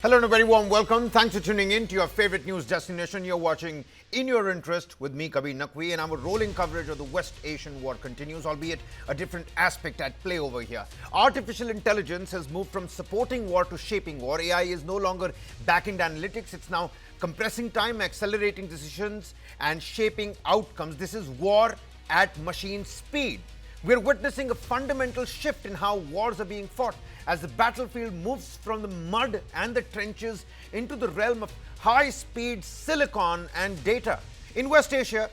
Hello and a very warm welcome. Thanks for tuning in to your favorite news destination. You're watching In Your Interest with me, Kabir Naqvi, and our rolling coverage of the West Asian war continues, albeit a different aspect at play over here. Artificial intelligence has moved from supporting war to shaping war. AI is no longer back-end analytics. It's now compressing time, accelerating decisions, and shaping outcomes. This is war at machine speed. We're witnessing a fundamental shift in how wars are being fought as the battlefield moves from the mud and the trenches into the realm of high-speed silicon and data. In West Asia,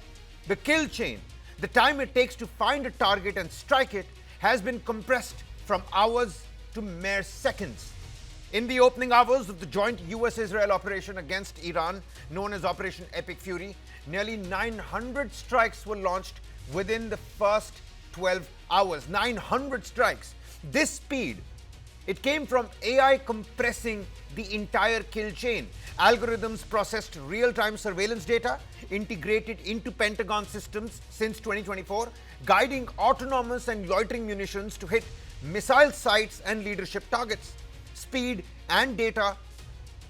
the kill chain, the time it takes to find a target and strike it, has been compressed from hours to mere seconds. In the opening hours of the joint US-Israel operation against Iran, known as Operation Epic Fury, nearly 900 strikes were launched within the first 12 hours. 900 strikes. This speed, it came from AI compressing the entire kill chain. Algorithms processed real-time surveillance data integrated into Pentagon systems since 2024, guiding autonomous and loitering munitions to hit missile sites and leadership targets. Speed and data,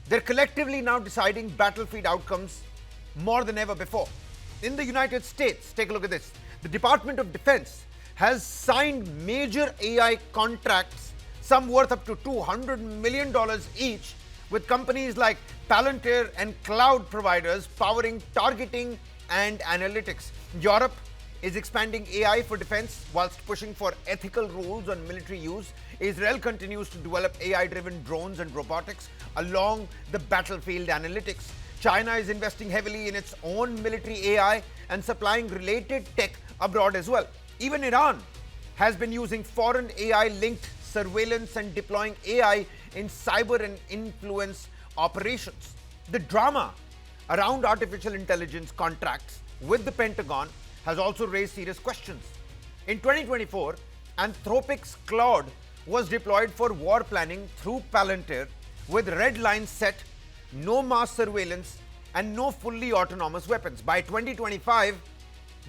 they're collectively now deciding battlefield outcomes more than ever before. In the United States, take a look at this. The Department of Defense has signed major AI contracts, some worth up to $200 million each, with companies like Palantir and cloud providers powering targeting and analytics. Europe is expanding AI for defense whilst pushing for ethical rules on military use. Israel continues to develop AI-driven drones and robotics along the battlefield analytics. China is investing heavily in its own military AI and supplying related tech abroad as well. Even Iran has been using foreign AI-linked surveillance and deploying AI in cyber and influence operations. The drama around artificial intelligence contracts with the Pentagon has also raised serious questions. In 2024, Anthropic's Claude was deployed for war planning through Palantir with red lines set, no mass surveillance, and no fully autonomous weapons. By 2025,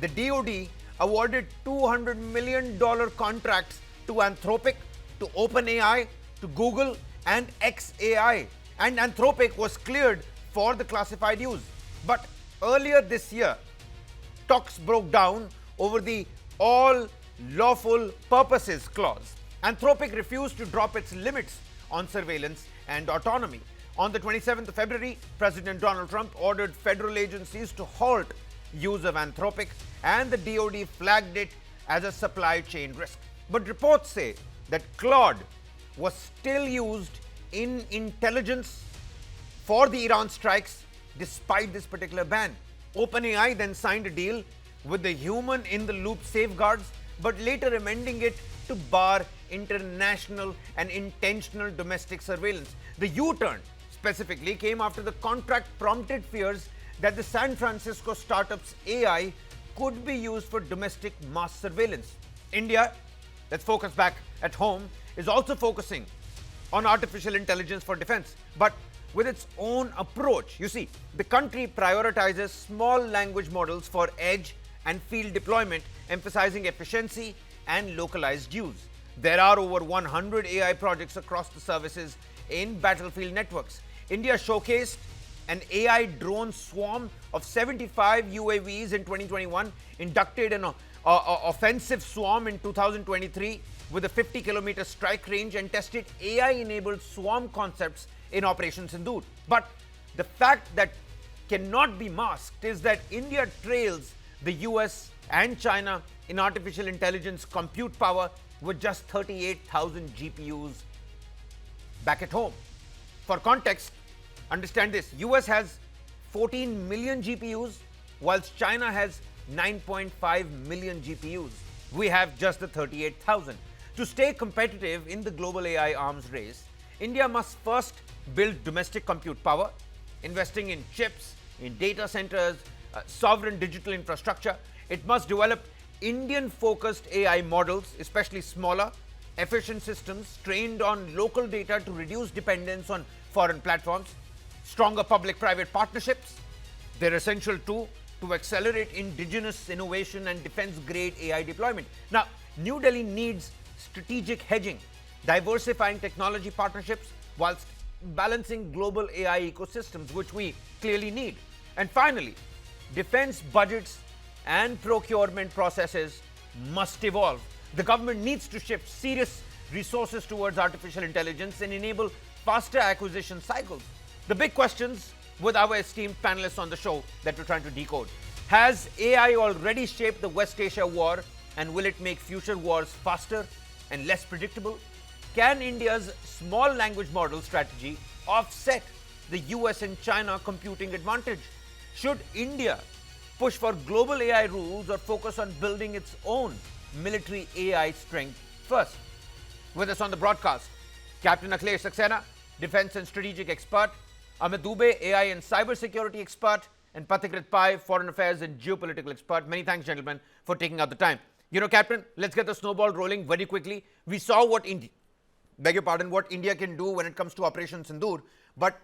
the DoD awarded $200 million contracts to Anthropic, to OpenAI, to Google, and xAI. And Anthropic was cleared for the classified use. But earlier this year, talks broke down over the all lawful purposes clause. Anthropic refused to drop its limits on surveillance and autonomy. On the 27th of February, President Donald Trump ordered federal agencies to halt use of Anthropic, and the DoD flagged it as a supply chain risk. But reports say that Claude was still used in intelligence for the Iran strikes despite this particular ban. OpenAI then signed a deal with the human-in-the-loop safeguards, but later amending it to bar international and intentional domestic surveillance. The U-turn specifically came after the contract prompted fears that the San Francisco startup's AI could be used for domestic mass surveillance. India, let's focus back at home, is also focusing on artificial intelligence for defense, but with its own approach. You see, the country prioritizes small language models for edge and field deployment, emphasizing efficiency and localized use. There are over 100 AI projects across the services in battlefield networks. India showcased an AI drone swarm of 75 UAVs in 2021, inducted an offensive swarm in 2023 with a 50-kilometer strike range, and tested AI-enabled swarm concepts in Operation Sindoor. But the fact that cannot be masked is that India trails the US and China in artificial intelligence compute power with just 38,000 GPUs back at home. For context, understand this, US has 14 million GPUs, whilst China has 9.5 million GPUs. We have just the 38,000. To stay competitive in the global AI arms race, India must first build domestic compute power, investing in chips, in data centers, sovereign digital infrastructure. It must develop Indian-focused AI models, especially smaller, efficient systems trained on local data to reduce dependence on foreign platforms. Stronger public-private partnerships, they're essential too to accelerate indigenous innovation and defense-grade AI deployment. Now, New Delhi needs strategic hedging, diversifying technology partnerships whilst balancing global AI ecosystems, which we clearly need. And finally, defense budgets and procurement processes must evolve. The government needs to shift serious resources towards artificial intelligence and enable faster acquisition cycles. The big questions with our esteemed panelists on the show that we're trying to decode. Has AI already shaped the West Asia war, and will it make future wars faster and less predictable? Can India's small language model strategy offset the US and China computing advantage? Should India push for global AI rules or focus on building its own military AI strength first? With us on the broadcast, Captain Akhilesh Saxena, defense and strategic expert, Amit Dubey, AI and cybersecurity expert, and Pathikrit Pai, foreign affairs and geopolitical expert. Many thanks, gentlemen, for taking out the time. You know, Captain, let's get the snowball rolling very quickly. We saw what India can do when it comes to Operation Sindoor, but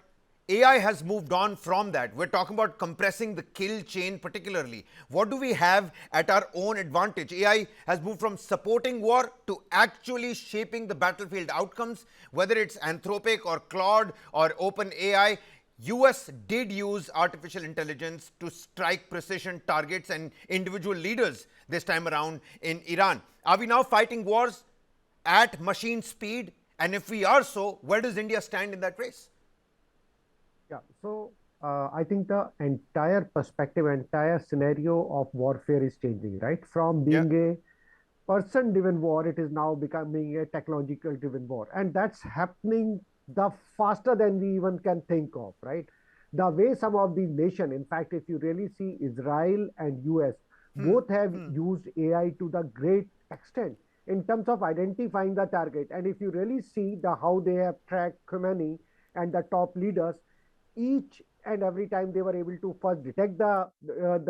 AI has moved on from that. We're talking about compressing the kill chain particularly. What do we have at our own advantage? AI has moved from supporting war to actually shaping the battlefield outcomes, whether it's Anthropic or Claude or OpenAI. US did use artificial intelligence to strike precision targets and individual leaders this time around in Iran. Are we now fighting wars at machine speed? And if we are so, where does India stand in that race? Yeah, so I think the entire perspective, entire scenario of warfare is changing, right? From being a person-driven war, it is now becoming a technological-driven war. And that's happening the faster than we even can think of, right? The way some of these nations, in fact, if you really see Israel and US, both have used AI to the great extent in terms of identifying the target. And if you really see how they have tracked Khomeini and the top leaders, each and every time they were able to first detect the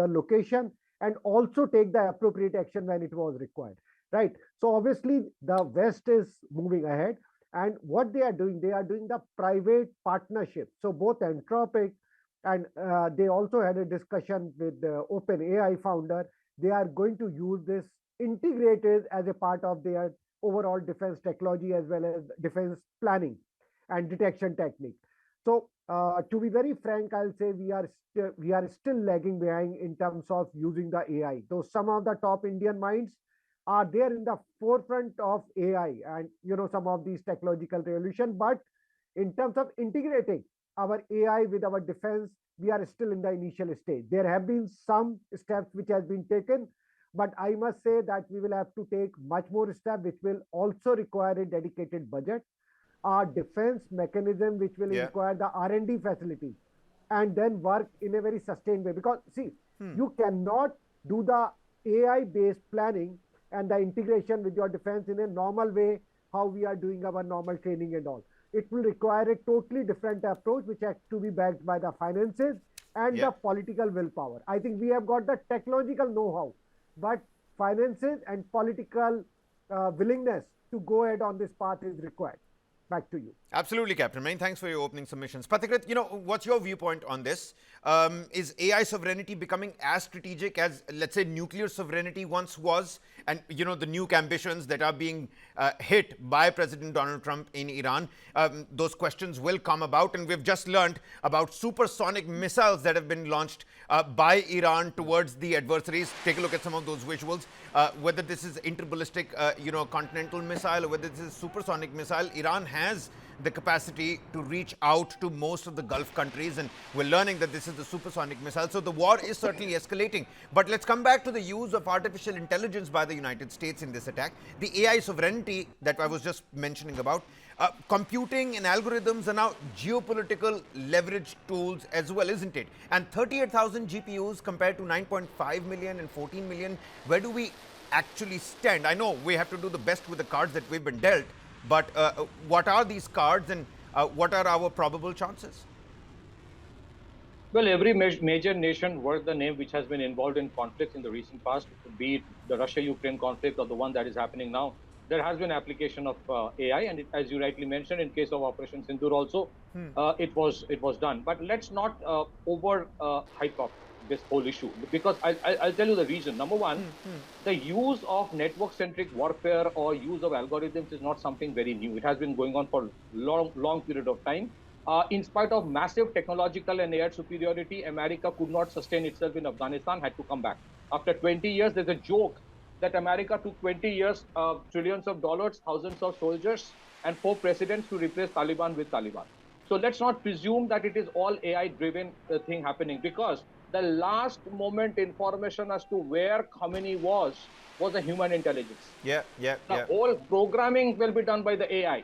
location and also take the appropriate action when it was required, right? So obviously the West is moving ahead, and what they are doing the private partnership. So both Anthropic and they also had a discussion with the OpenAI founder. They are going to use this integrated as a part of their overall defense technology as well as defense planning and detection technique. So to be very frank, I'll say we are still lagging behind in terms of using the AI. Though some of the top Indian minds are there in the forefront of AI and some of these technological revolution, but in terms of integrating our AI with our defense, we are still in the initial stage. There have been some steps which has been taken, but I must say that we will have to take much more steps, which will also require a dedicated budget, our defense mechanism, which will require the R&D facility, and then work in a very sustained way. Because see, you cannot do the AI-based planning and the integration with your defense in a normal way, how we are doing our normal training and all. It will require a totally different approach, which has to be backed by the finances and the political willpower. I think we have got the technological know-how, but finances and political willingness to go ahead on this path is required. Back to you. Absolutely, Captain. Many thanks for your opening submissions. Pathikrit, what's your viewpoint on this? Is AI sovereignty becoming as strategic as, let's say, nuclear sovereignty once was? And, the nuke ambitions that are being hit by President Donald Trump in Iran, those questions will come about. And we've just learned about supersonic missiles that have been launched by Iran towards the adversaries. Take a look at some of those visuals. Whether this is interballistic, continental missile, or whether this is supersonic missile, Iran has the capacity to reach out to most of the Gulf countries, and we're learning that this is the supersonic missile. So the war is certainly escalating. But let's come back to the use of artificial intelligence by the United States in this attack. The AI sovereignty that I was just mentioning about, computing and algorithms are now geopolitical leverage tools as well, isn't it? And 38,000 GPUs compared to 9.5 million and 14 million. Where do we actually stand? I know we have to do the best with the cards that we've been dealt, but what are these cards, and what are our probable chances? Well, every major nation worth the name which has been involved in conflicts in the recent past, be it the Russia-Ukraine conflict or the one that is happening now, there has been application of AI, and as you rightly mentioned, in case of Operation Sindoor also, it was done. But let's not over hype up this whole issue, because I'll tell you the reason. Number one, the use of network-centric warfare or use of algorithms is not something very new. It has been going on for long period of time. In spite of massive technological and air superiority, America could not sustain itself in Afghanistan, had to come back. After 20 years, there's a joke that America took 20 years, trillions of dollars, thousands of soldiers, and 4 presidents to replace Taliban with Taliban. So let's not presume that it is all AI-driven thing happening, because the last moment information as to where Khomeini was a human intelligence. The whole programming will be done by the AI.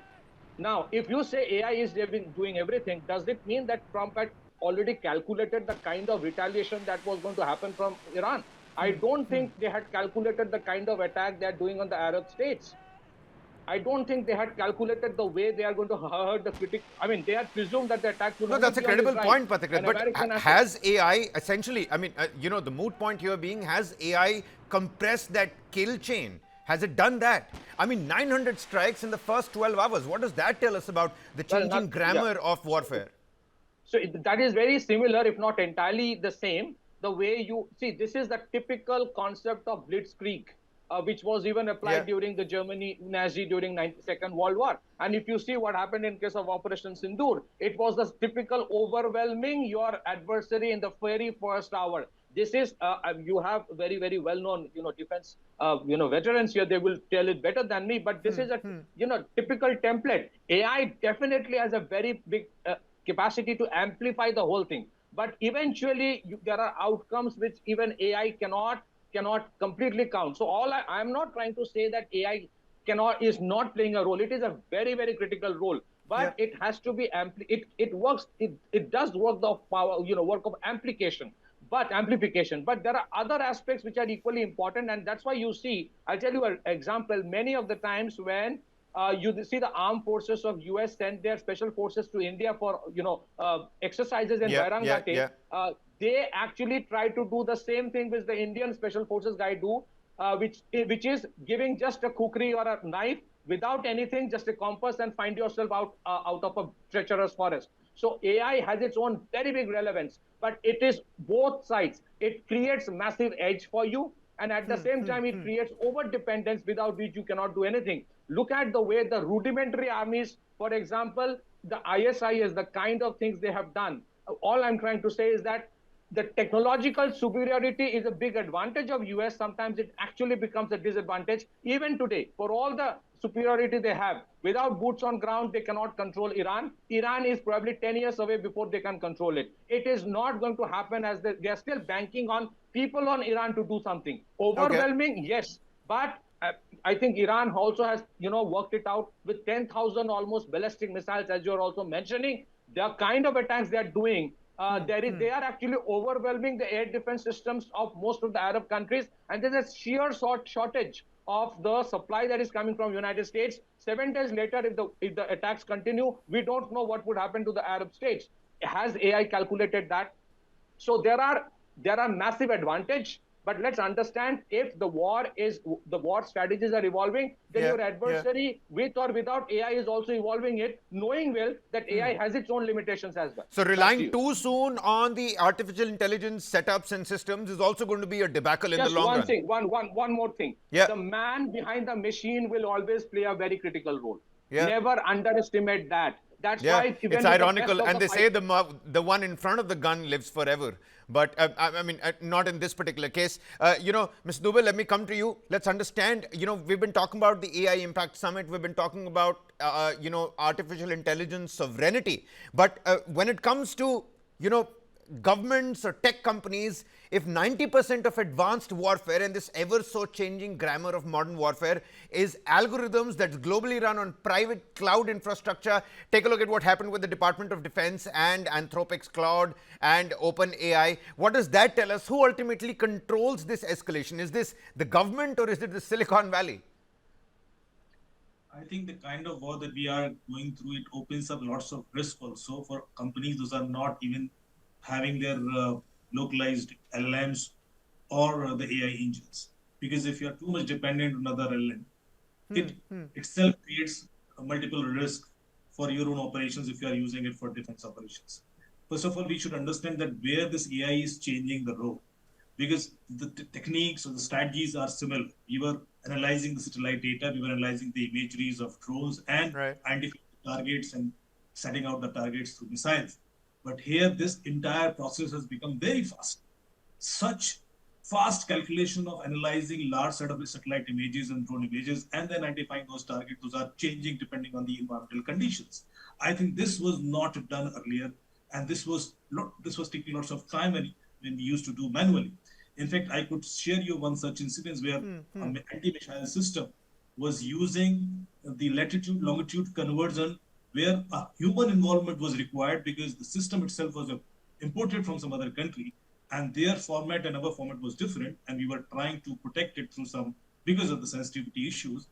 Now, if you say AI is doing everything, does it mean that Trump had already calculated the kind of retaliation that was going to happen from Iran? I don't think they had calculated the kind of attack they're doing on the Arab states. I don't think they had calculated the way they are going to hurt the critic. I mean, they had presumed that the attacks will No, only that's a be on credible Israel. point, Pathakrit. But American has AI essentially, I mean, the moot point here being, has AI compressed that kill chain? Has it done that? I mean, 900 strikes in the first 12 hours. What does that tell us about the changing grammar of warfare? So that is very similar, if not entirely the same. The way you see, this is the typical concept of blitzkrieg, which was even applied during the Germany Nazi during Second World War. And if you see what happened in case of Operation Sindoor, it was the typical overwhelming your adversary in the very first hour. This is you have very, very well-known defense veterans here. They will tell it better than me. But this is a typical template. AI definitely has a very big capacity to amplify the whole thing. But eventually, there are outcomes which even AI cannot completely count. So I'm not trying to say that AI is not playing a role. It is a very, very critical role. But it has to be it works. It does work the power, work of amplification. But there are other aspects which are equally important, and that's why you see. I'll tell you an example. Many of the times when you see the armed forces of US send their special forces to India for exercises in Bairangate. They actually try to do the same thing which the Indian special forces guy do, which is giving just a kukri or a knife without anything, just a compass, and find yourself out of a treacherous forest. So AI has its own very big relevance, but it is both sides. It creates massive edge for you, and at the same time, it creates over-dependence without which you cannot do anything. Look at the way the rudimentary armies, for example, the ISIS, the kind of things they have done. All I'm trying to say is that the technological superiority is a big advantage of US. Sometimes it actually becomes a disadvantage. Even today, for all the superiority they have, without boots on ground, they cannot control Iran. Iran is probably 10 years away before they can control it. It is not going to happen, as they're still banking on people on Iran to do something. Overwhelming, yes. But I think Iran also has, worked it out with 10,000 almost ballistic missiles, as you're also mentioning. The kind of attacks they're doing, they are actually overwhelming the air defense systems of most of the Arab countries, and there's a sheer shortage of the supply that is coming from United States. 7 days later, if the attacks continue, we don't know what would happen to the Arab states. Has AI calculated that? So there are massive advantage. But let's understand, if the war strategies are evolving, then your adversary, with or without AI, is also evolving it, knowing well that AI has its own limitations as well. So relying too soon on the artificial intelligence setups and systems is also going to be a debacle in the long run. One more thing. The man behind the machine will always play a very critical role. Never underestimate that. That's why it's ironical, and they say the one in front of the gun lives forever. But I mean, not in this particular case. Ms. Dubey, let me come to you. Let's understand. We've been talking about the AI Impact Summit. We've been talking about artificial intelligence sovereignty. But when it comes to governments or tech companies, if 90% of advanced warfare and this ever so changing grammar of modern warfare is algorithms that's globally run on private cloud infrastructure, take a look at what happened with the Department of Defense and Anthropic's Cloud and OpenAI. What does that tell us? Who ultimately controls this escalation? Is this the government or is it the Silicon Valley? I think the kind of war that we are going through, it opens up lots of risk also for companies. Those are not even having their localized LLMs or the AI engines. Because if you are too much dependent on another LLM, it itself creates a multiple risk for your own operations if you are using it for defense operations. First of all, we should understand that where this AI is changing the role. Because the techniques or the strategies are similar. We were analyzing the satellite data, we were analyzing the imageries of drones and identifying targets and setting out the targets through missiles. But here, this entire process has become very fast. Such fast calculation of analyzing large set of satellite images and drone images and then identifying those targets, those are changing depending on the environmental conditions. I think this was not done earlier, and this was taking lots of time when we used to do manually. In fact, I could share you one such incident where an anti-missile system was using the latitude longitude conversion where a human involvement was required because the system itself was imported from some other country, and their format and our format was different, and we were trying to protect it through some because of the sensitivity issues.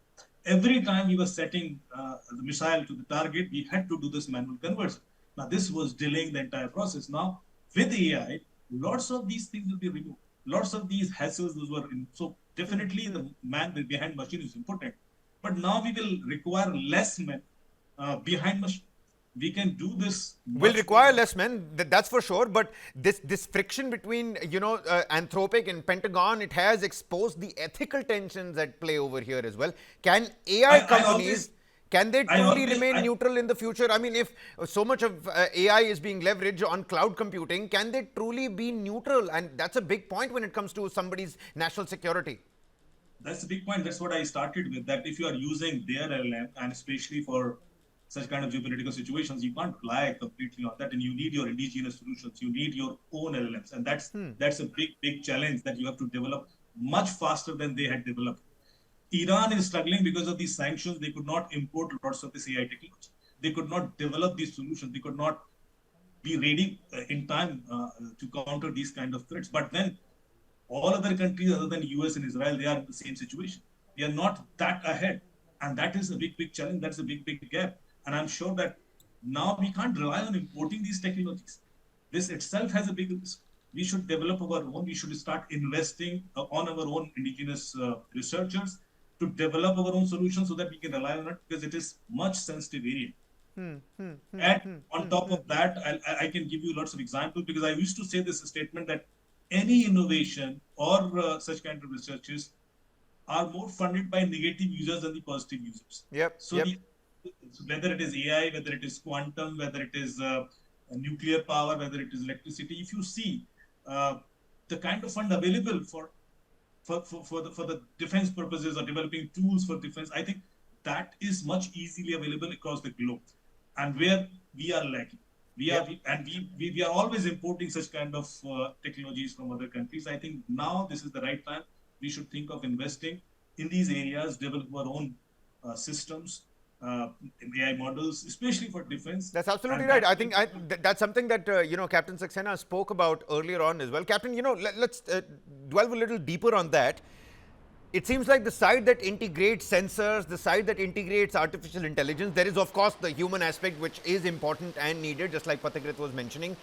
Every time we were setting the missile to the target, we had to do this manual conversion. Now this was delaying the entire process. Now with AI, lots of these things will be removed. Lots of these hassles those were in. So definitely the man behind machine is important, but now we will require less men behind machine. We can do this. Will require less men, that's for sure. But this friction between Anthropic and Pentagon, it has exposed the ethical tensions at play over here as well. Can AI companies? Can they truly remain neutral in the future? I mean, if so much of AI is being leveraged on cloud computing, can they truly be neutral? And that's a big point when it comes to somebody's national security. That's a big point. That's what I started with, that if you are using their LLM, and especially for such kind of geopolitical situations, you can't rely completely on that, and you need your indigenous solutions. You need your own LLMs, and that's a big challenge that you have to develop much faster than they had developed. Iran is struggling because of these sanctions. They could not import lots of this AI technology. They could not develop these solutions. They could not be ready in time to counter these kind of threats. But then all other countries other than US and Israel, they are in the same situation. They are not that ahead. And that is a big challenge. That's a big gap. And I'm sure that now we can't rely on importing these technologies. This itself has a big risk. We should develop our own. We should start investing on our own indigenous researchers to develop our own solutions so that we can rely on it, because it is much sensitive area. And on top of that, I can give you lots of examples, because I used to say this statement that any innovation or such kind of researches are more funded by negative users than the positive users. So whether it is AI, whether it is quantum, whether it is nuclear power, whether it is electricity, if you see the kind of fund available for the defense purposes or developing tools for defense, I think that is much easily available across the globe. And where we are lacking, we are always importing such kind of technologies from other countries. I think now this is the right time. We should think of investing in these areas, develop our own systems, AI models, especially for defense. That's absolutely right. I think that's something that Captain Saxena spoke about earlier on as well. Captain, let's delve a little deeper on that. It seems like the side that integrates sensors, the side that integrates artificial intelligence, there is of course the human aspect which is important and needed, just like Pathakrit was mentioning.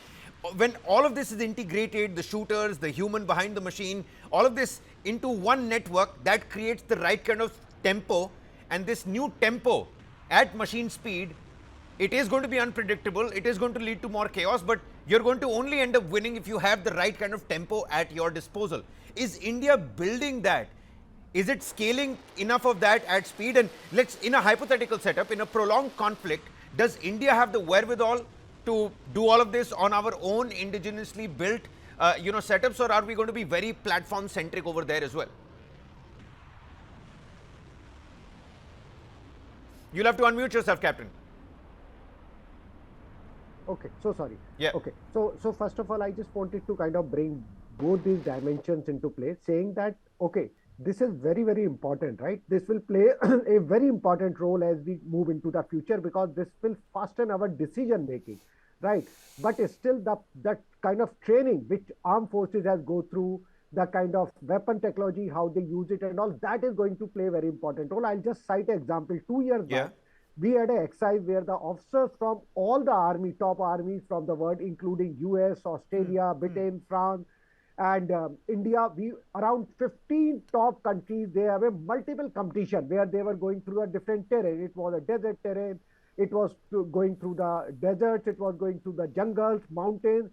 When all of this is integrated, the shooters, the human behind the machine, all of this into one network, that creates the right kind of tempo. And this new tempo at machine speed, it is going to be unpredictable, it is going to lead to more chaos, but you're going to only end up winning if you have the right kind of tempo at your disposal. Is India building that? Is it scaling enough of that at speed? And let's, in a hypothetical setup, in a prolonged conflict, does India have the wherewithal to do all of this on our own indigenously built setups, or are we going to be very platform centric over there as well? You'll have to unmute yourself, Captain. Okay, so sorry. Yeah. Okay, so first of all, I just wanted to kind of bring both these dimensions into play, saying that, okay, this is very important, right? This will play a very important role as we move into the future, because this will fasten our decision making, right? But still that kind of training which armed forces has go through, the kind of weapon technology, how they use it and all, that is going to play a very important role. I'll just cite an example. 2 years back, we had an exercise where the officers from all the top armies from the world, including US, Australia, Britain, France, and India, around 15 top countries, they have a multiple competition where they were going through a different terrain. It was a desert terrain, it was going through the deserts, it was going through the jungles, mountains,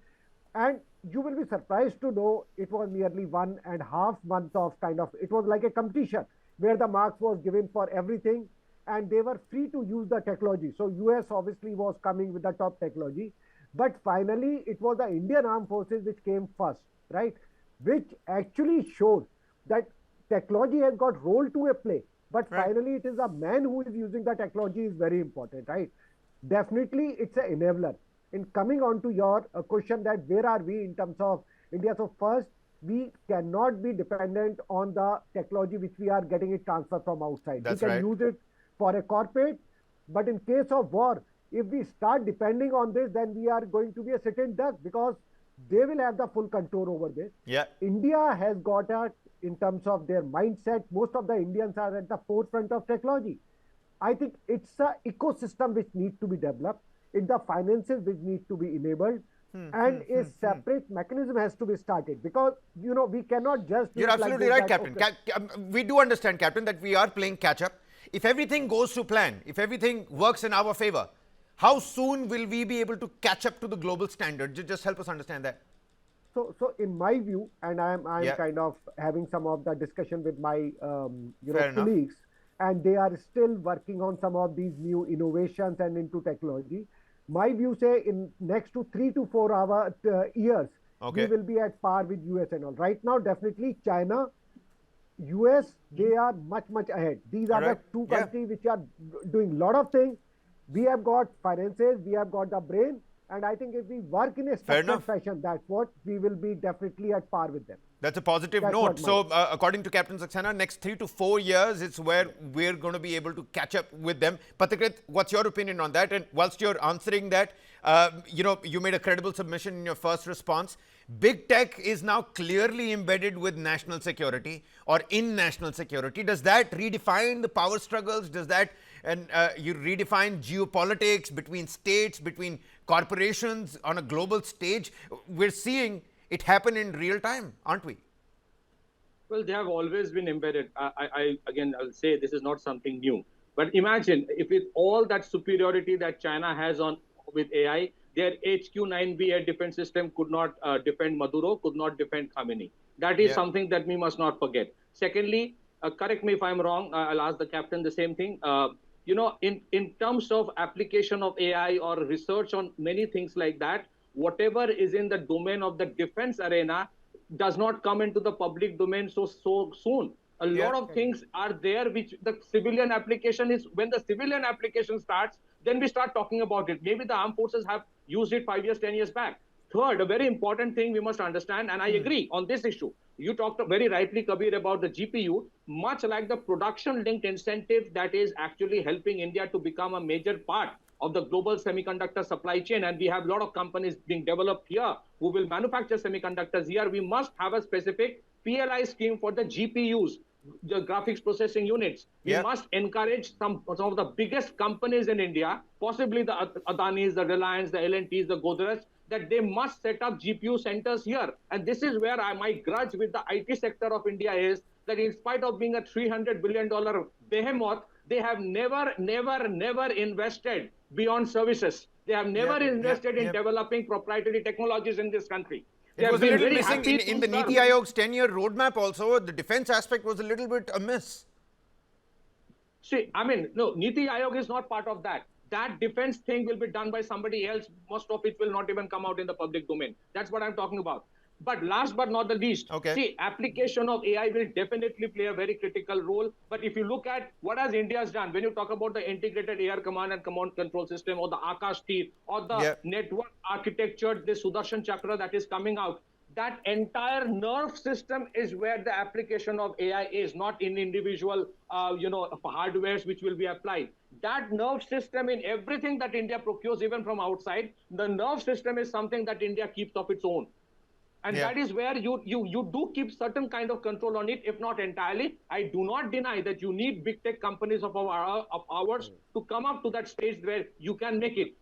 and you will be surprised to know it was nearly 1.5 months of kind of, it was like a competition where the marks was given for everything. and they were free to use the technology. So US obviously was coming with the top technology, but finally it was the Indian Armed Forces which came first, right? Which actually showed that technology has got role to a play, but Right. finally it is a man who is using the technology is very important, right? Definitely it's an enabler. In coming on to your question that where are we in terms of India? So first, we cannot be dependent on the technology which we are getting it transferred from outside. We That's can right. use it for a corporate, but in case of war, if we start depending on this, then we are going to be a sitting duck because they will have the full control over this. Yeah. India has got a, in terms of their mindset, most of the Indians are at the forefront of technology. I think it's a ecosystem which need to be developed. It's the finances which need to be enabled, and a separate mechanism has to be started because we cannot just do You're it like absolutely this. right, That, Captain. okay. We do understand, Captain, that we are playing catch up. If everything goes to plan, if everything works in our favor, how soon will we be able to catch up to the global standard? Just help us understand that. So in my view, and I'm Yeah. kind of having some of the discussion with my Fair enough. colleagues, and they are still working on some of these new innovations and into technology. My view say in next to 3 to 4 years, we Okay. will be at par with US and all. Right now, definitely China, US, they are much ahead. These All are the right. two Yeah. countries which are doing a lot of things. We have got finances, we have got the brain, and I think if we work in a Fair structured enough. fashion, that's what we will be definitely at par with them. That's a positive That's note. what So, my according to Captain Saxena, next 3 to 4 years, it's where we're going to be able to catch up with them. Patikrit, what's your opinion on that? And whilst you're answering that, you made a credible submission in your first response. Big tech is now clearly embedded with national security or in national security. Does that redefine the power struggles? Does that and you redefine geopolitics between states, between corporations on a global stage? We're seeing it happen in real time, aren't we? Well, they have always been embedded. Again, I'll say this is not something new. But imagine if with all that superiority that China has on with AI, their HQ-9B air defense system could not defend Maduro, could not defend Khamenei. That is Yeah. something that we must not forget. Secondly, correct me if I'm wrong. I'll ask the captain the same thing. In terms of application of AI or research on many things like that, whatever is in the domain of the defense arena does not come into the public domain so soon. A Yeah. lot of things are there which the civilian application is. When the civilian application starts, then we start talking about it. Maybe the armed forces have used it 5 years, 10 years back. Third, a very important thing we must understand, and I agree on this issue. You talked very rightly, Kabir, about the GPU, much like the production linked incentive that is actually helping India to become a major part of the global semiconductor supply chain. And we have a lot of companies being developed here who will manufacture semiconductors here. We must have a specific PLI scheme for the GPUs, the graphics processing units. We Yeah. must encourage some of the biggest companies in India, possibly the Adanis, the Reliance, the L&Ts, the Godrej, that they must set up GPU centers here. And this is where my grudge with the IT sector of India is that in spite of being a $300 billion behemoth, they have never invested beyond services. They have never invested in developing proprietary technologies in this country. They It have was a been little very missing happy in to the serve. Niti Aayog's 10-year roadmap also. The defense aspect was a little bit amiss. See, I mean, no, Niti Aayog is not part of that. That defense thing will be done by somebody else. Most of it will not even come out in the public domain. That's what I'm talking about. But last but not the least, Okay. see, application of AI will definitely play a very critical role. But if you look at what has India's done, when you talk about the integrated air command and command control system or the Akash Tir or the Yeah. network architecture, the Sudarshan Chakra that is coming out, that entire nerve system is where the application of AI is, not in individual, hardwares which will be applied. That nerve system in everything that India procures, even from outside, the nerve system is something that India keeps of its own. And Yeah. that is where you do keep certain kind of control on it, if not entirely. I do not deny that you need big tech companies of ours to come up to that stage where you can make it.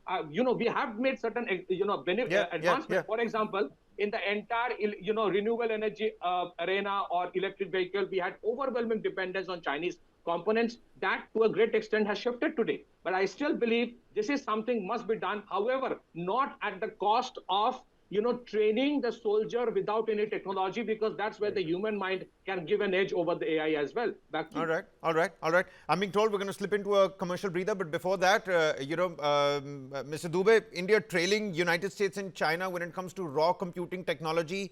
We have made certain advancement. For example, in the entire renewable energy arena or electric vehicle, we had overwhelming dependence on Chinese components. That to a great extent has shifted today. But I still believe this is something must be done. However, not at the cost of training the soldier without any technology, because that's where the human mind can give an edge over the AI as well. Back to All you. right, all right, all right. I'm being told we're going to slip into a commercial breather, but before that, Mr. Dubey, India trailing United States and China when it comes to raw computing technology.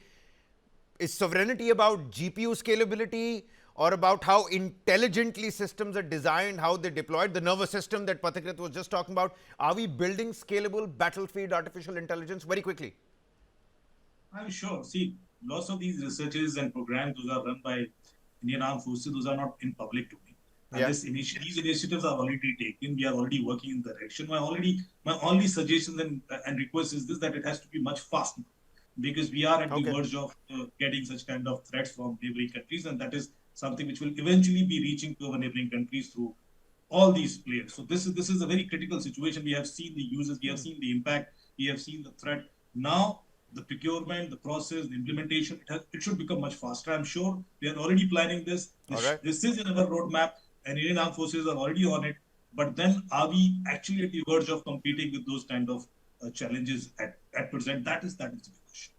Is sovereignty about GPU scalability or about how intelligently systems are designed, how they're deployed? The nervous system that Pathikrit was just talking about. Are we building scalable battlefield artificial intelligence? Very quickly. I'm sure. See, lots of these researches and programs, those are run by Indian Armed Forces, those are not in public domain. And Yeah. these initiatives are already taken. We are already working in the direction. My only suggestion and request is this, that it has to be much faster, because we are at the Okay. verge of getting such kind of threats from neighboring countries, and that is something which will eventually be reaching to our neighboring countries through all these players. So this is a very critical situation. We have seen the uses, we have seen the impact, we have seen the threat. Now the procurement, the process, the implementation, it should become much faster. I'm sure we are already planning this. All right. This is in our roadmap, and Indian Armed Forces are already on it. But then, are we actually at the verge of competing with those kind of challenges at present? That is the question.